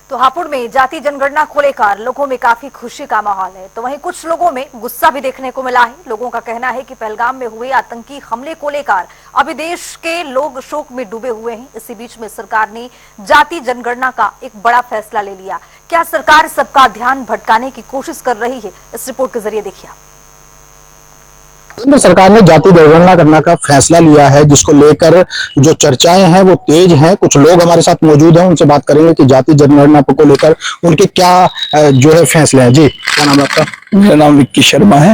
तो हापुड़ में जाति जनगणना को लेकर लोगों में काफी खुशी का माहौल है, तो वहीं कुछ लोगों में गुस्सा भी देखने को मिला है। लोगों का कहना है कि पहलगाम में हुए आतंकी हमले को लेकर अभी देश के लोग शोक में डूबे हुए हैं। इसी बीच में सरकार ने जाति जनगणना का एक बड़ा फैसला ले लिया। क्या सरकार सबका ध्यान भटकाने की कोशिश कर रही है? इस रिपोर्ट के जरिए देखिए। केंद्र सरकार ने जाति जनगणना करने का फैसला लिया है, जिसको लेकर जो चर्चाएं हैं वो तेज हैं। कुछ लोग हमारे साथ मौजूद हैं, उनसे बात करेंगे कि जाति जनगणना को लेकर उनके क्या जो है फैसले हैं। जी, क्या नाम है आपका? मेरा नाम विक्की शर्मा है।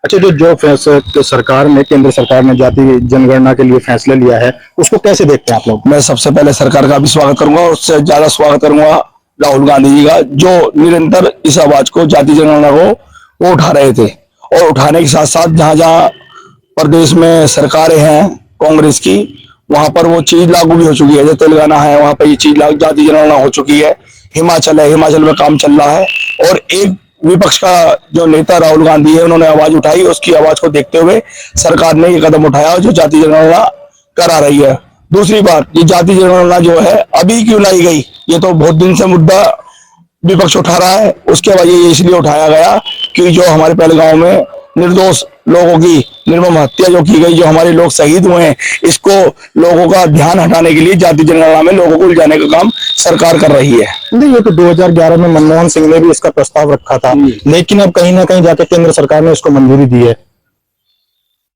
अच्छा, जो फैसला सरकार ने केंद्र सरकार ने जाति जनगणना के लिए फैसला लिया है, उसको कैसे देखते हैं आप लोग? मैं सबसे पहले सरकार का भी स्वागत करूंगा और उससे ज्यादा स्वागत करूंगा राहुल गांधी जी का, जो निरंतर इस आवाज को, जाति जनगणना को वो उठा रहे थे। और उठाने के साथ साथ जहां जहां प्रदेश में सरकारें हैं कांग्रेस की, वहां पर वो चीज लागू भी हो चुकी है। जो तेलंगाना है वहां पर ये चीज जाति जनगणना हो चुकी है। हिमाचल है, हिमाचल में काम चल रहा है। और एक विपक्ष का जो नेता राहुल गांधी है, उन्होंने आवाज उठाई, उसकी आवाज को देखते हुए सरकार ने ये कदम उठाया जो जाति जनगणना करा रही है। दूसरी बात, ये जाति जनगणना जो है अभी क्यों लाई गई, ये तो बहुत दिन से मुद्दा विपक्ष उठा रहा है। उसके वजह ये इसलिए उठाया गया कि जो हमारे पहलगाम में निर्दोष लोगों की निर्मम हत्या जो की गई, जो हमारे लोग शहीद हुए हैं, इसको लोगों का ध्यान हटाने के लिए जाति जनगणना में लोगों को उलझाने का काम सरकार कर रही है। नहीं, ये तो 2011 में मनमोहन सिंह ने भी इसका प्रस्ताव रखा था, लेकिन अब कहीं ना कहीं जाके केंद्र सरकार ने इसको मंजूरी दी है।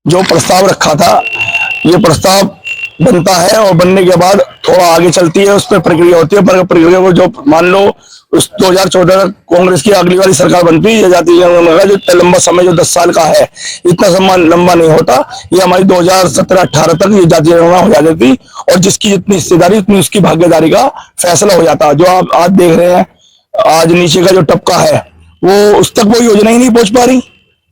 जो प्रस्ताव रखा था, ये प्रस्ताव बनता है और बनने के बाद थोड़ा आगे चलती है, उस पर प्रक्रिया होती है। पर प्रक्रिया को जो मान लो उस 2014 कांग्रेस की अगली वाली सरकार बनती है, जाति जनगणना का जो लंबा समय जो 10 साल का है, इतना समय लंबा नहीं होता। ये हमारी 2017-18 तक ये जाति जनगणना हो जाती थी और जिसकी जितनी हिस्सेदारी उतनी उसकी भागीदारी का फैसला हो जाता। जो आप आज देख रहे हैं, आज नीचे का जो तबका है वो उस तक वो योजना ही नहीं पहुंच पा रही।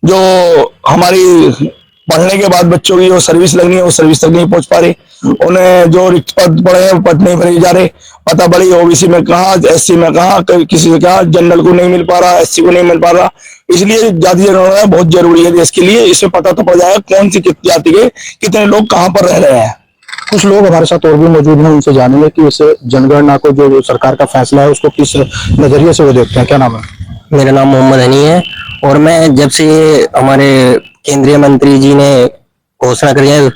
जो हमारी पढ़ने के बाद बच्चों की जो सर्विस लगनी है वो सर्विस तक नहीं पहुंच पा रही। उन्हें जो रिक्त पद पड़े हैं पद नहीं भरे जा रहे। पता बड़ी ओबीसी में कहाँ, एससी में कहाँ, किसी से कहाँ, जनरल को नहीं मिल पा रहा, एससी को नहीं मिल पा रहा। इसलिए जाति जनगणना बहुत जरूरी है देश के लिए। इससे पता तो पड़ जाएगा कौन सी जाति के कितने लोग कहाँ पर रह रहे हैं। कुछ लोग हमारे साथ और भी मौजूद हैं, उनसे जानेंगे कि इस जनगणना को जो सरकार का फैसला है उसको किस नजरिए से वो देखते हैं। क्या नाम है? मेरा नाम मोहम्मद हनी है और मैं जब से हमारे केंद्रीय मंत्री जी ने घोषणा करी है,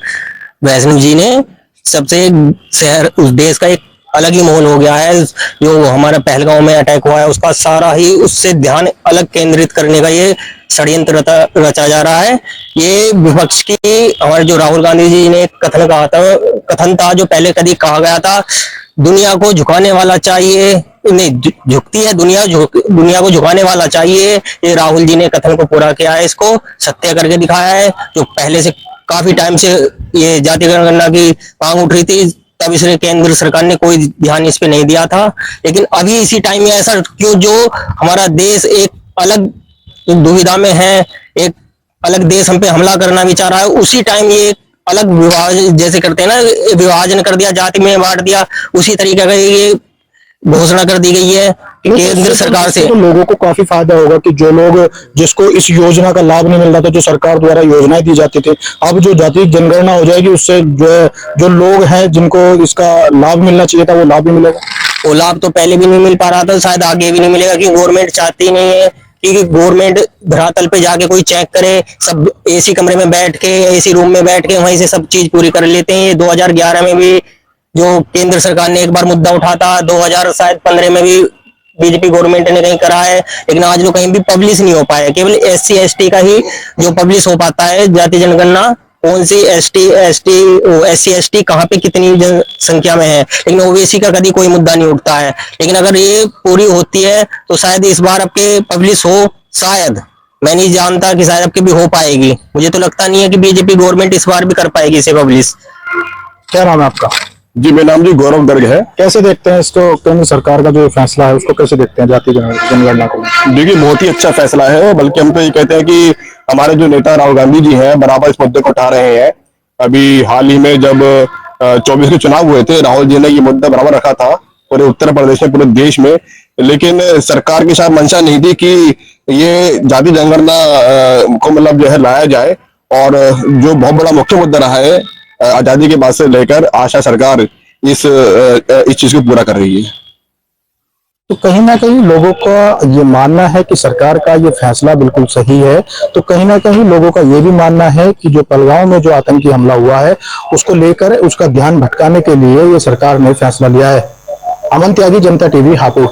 वैष्णव जी ने, सबसे शहर उस देश का एक अलग ही माहौल हो गया है। जो हमारा पहलगाम में अटैक हुआ है उसका सारा ही उससे ध्यान अलग केंद्रित करने का ये षड्यंत्र रचा जा रहा है। ये विपक्ष की, हमारे जो राहुल गांधी जी ने कथन था जो पहले कभी कहा गया था, दुनिया को झुकाने वाला चाहिए, नहीं झुकती है दुनिया, दुनिया को झुकाने वाला चाहिए। ये राहुल जी ने कथन को पूरा किया है, इसको सत्य करके दिखाया है। जो पहले से काफी टाइम से ये जाति जनगणना की मांग उठ रही थी, तब इसने केंद्र सरकार ने कोई ध्यान इस पे नहीं दिया था। लेकिन अभी इसी टाइम में ऐसा क्यों, जो हमारा देश एक अलग दुविधा में है, एक अलग देश हम पे हमला करना भी चाह रहा है, उसी टाइम ये अलग विभाजन जैसे करते हैं ना, विभाजन कर दिया, जाति में बांट दिया, उसी तरीके का ये घोषणा कर दी गई है केंद्र सरकार से। तो लोगों को काफी फायदा होगा कि जो लोग, जिसको इस योजना का लाभ नहीं मिल रहा था, जो सरकार द्वारा योजनाएं दी जाती थी, अब जो जाति जनगणना हो जाएगी उससे जो लोग हैं जिनको इसका लाभ मिलना चाहिए था वो लाभ भी मिलेगा। वो लाभ तो पहले भी नहीं मिल पा रहा था, शायद आगे भी नहीं मिलेगा, क्योंकि गवर्नमेंट चाहती नहीं है कि गवर्नमेंट धरातल पे जाके कोई चेक करे। सब एसी कमरे में बैठ के, एसी रूम में बैठ के वहीं से सब चीज पूरी कर लेते हैं। 2011 में भी जो केंद्र सरकार ने एक बार मुद्दा उठा था, 2015 में भी बीजेपी गवर्नमेंट ने कहीं करा है, लेकिन आज जो कहीं भी पब्लिश नहीं हो पाया। केवल SC ST का ही जो पब्लिश हो पाता है जाति जनगणना, कौन सी SC ST कहाँ पे कितनी जनसंख्या में है, लेकिन ओबीसी का कभी कोई मुद्दा नहीं उठता है। लेकिन अगर ये पूरी होती है तो शायद इस बार आपके पब्लिश हो, शायद, मैं नहीं जानता कि शायद आपके भी हो पाएगी। मुझे तो लगता नहीं है कि बीजेपी गवर्नमेंट इस बार भी कर पाएगी इसे पब्लिश। क्या नाम है आपका? जी, मेरा नाम जी गौरव गर्ग है। कैसे देखते हैं इसको, केंद्र सरकार का जो फैसला है उसको कैसे देखते हैं जाति जनगणना को? देखिए, बहुत ही अच्छा फैसला है। बल्कि हम तो ये कहते हैं कि हमारे जो नेता राहुल गांधी जी हैं बराबर इस मुद्दे को उठा रहे हैं। अभी हाल ही में जब 24 के चुनाव हुए थे, राहुल जी ने ये मुद्दा बराबर रखा था पूरे उत्तर प्रदेश में, पूरे देश में। लेकिन सरकार की शायद मंशा नहीं थी कि ये जाति जनगणना को मतलब जो है लाया जाए। और जो बहुत बड़ा मुख्य मुद्दा रहा है आजादी के बाद से लेकर, आशा सरकार इस चीज को पूरा कर रही है। तो कहीं ना कहीं लोगों का ये मानना है कि सरकार का ये फैसला बिल्कुल सही है। तो कहीं ना कहीं लोगों का ये भी मानना है कि जो पहलगांव में जो आतंकी हमला हुआ है उसको लेकर उसका ध्यान भटकाने के लिए ये सरकार ने फैसला लिया है। अमन त्यागी, जनता टीवी, हापुड़।